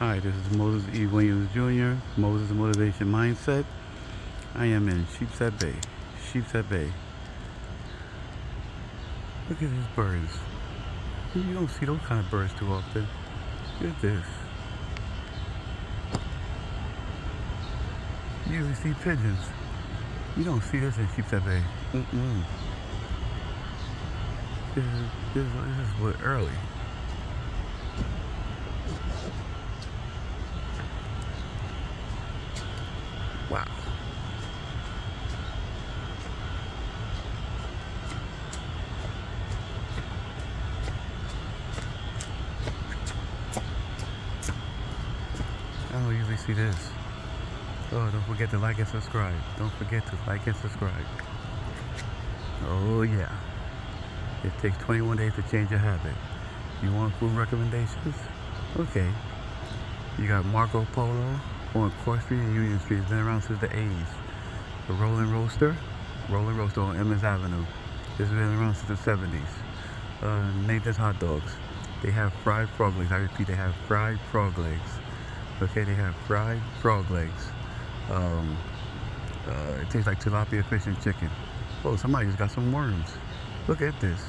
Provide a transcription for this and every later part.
Hi, this is Moses E. Williams Jr., Moses Motivation Mindset. I am in Sheepshead Bay. Sheepshead Bay. Look at these birds. You don't see those kind of birds too often. Look at this. You usually see pigeons. You don't see this in Sheepshead Bay. This is what early. Wow. I don't usually see this. Oh, don't forget to like and subscribe. Don't forget to like and subscribe. Oh yeah. It takes 21 days to change your habit. You want food recommendations? Okay. You got Marco Polo on Court Street and Union Street. It's been around since the 80s. The Rolling Roaster on Emmons Avenue. It's been around since the 70s. Nathan's Hot Dogs. They have fried frog legs. I repeat, they have fried frog legs. Okay, they have fried frog legs. It tastes like tilapia fish and chicken. Oh, somebody just got some worms. Look at this.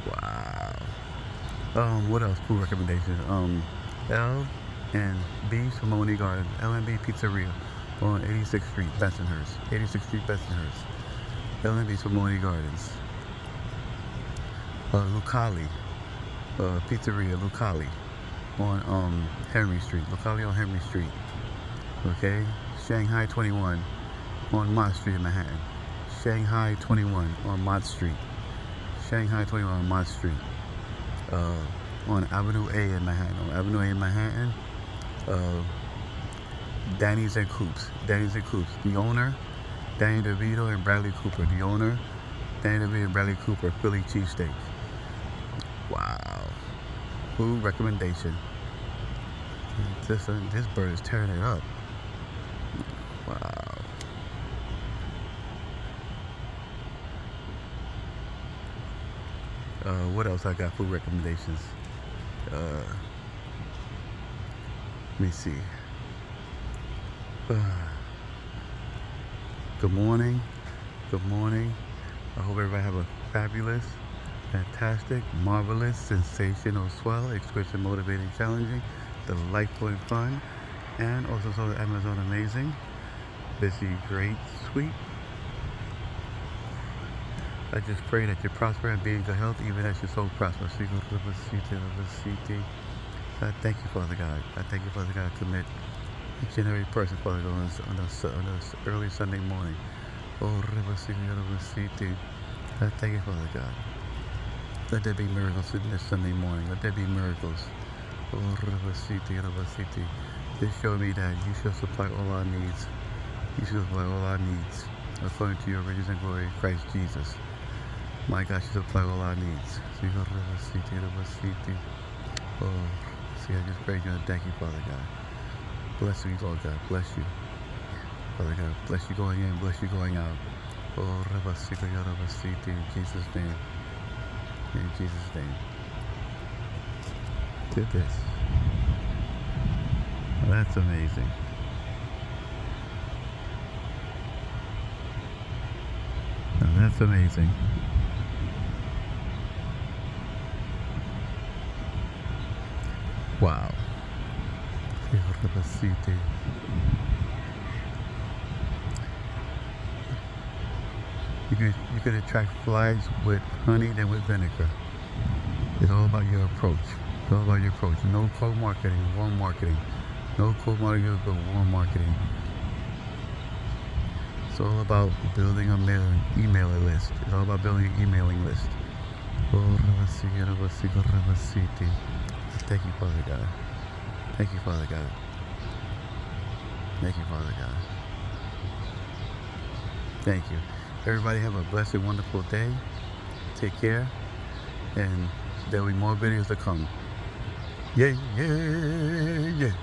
Wow. What else? Food recommendations. L&B Spumoni Gardens. L&B Pizzeria on 86th Street, Bensonhurst. 86th Street, Bensonhurst. L&B Spumoni Gardens. Lucali. Pizzeria Lucali on Henry Street. Lucali on Henry Street. Okay. Shanghai 21 on Mott Street in Manhattan. Shanghai 21 on Mott Street. Shanghai 21 on Mott Street. On Avenue A in Manhattan. On Avenue A in Manhattan. Danny's and Coops. Danny's and Coops. The owner, Danny DeVito and Bradley Cooper. The owner, Danny DeVito and Bradley Cooper. Philly cheesesteaks. Wow. Food recommendation. This bird is tearing it up. Wow. What else I got? Food recommendations. Let me see. Good morning. Good morning. I hope everybody have a fabulous, fantastic, marvelous, sensational, swell, exquisite, motivating, challenging, delightful, and fun, and also so Amazon amazing, busy, great, sweet. I just pray that you prosper and be in good health, even as your soul prospers. I thank you, Father God. I thank you, Father God. Commit each and every person, Father God, on this early Sunday morning. I thank you, Father God. Let there be miracles in this Sunday morning. Let there be miracles. Just show me that you shall supply all our needs. You shall supply all our needs according to your riches and glory in Christ Jesus. My God, you supply all our needs. I just praise you and thank you, Father God. Bless you, Lord God. Bless you. Father God, bless you going in, bless you going out. In Jesus' name. In Jesus' name. Did this. Well, that's amazing. Now, that's amazing. Wow. You could attract flies with honey than with vinegar. It's all about your approach. It's all about your approach. No cold marketing, warm marketing. No cold marketing, but warm marketing. It's all about building a emailing list. It's all about building an emailing list. Thank you, Father God. Thank you, Father God. Thank you, Father God. Thank you. Everybody have a blessed, wonderful day. Take care. And there will be more videos to come. Yeah, yeah, yeah.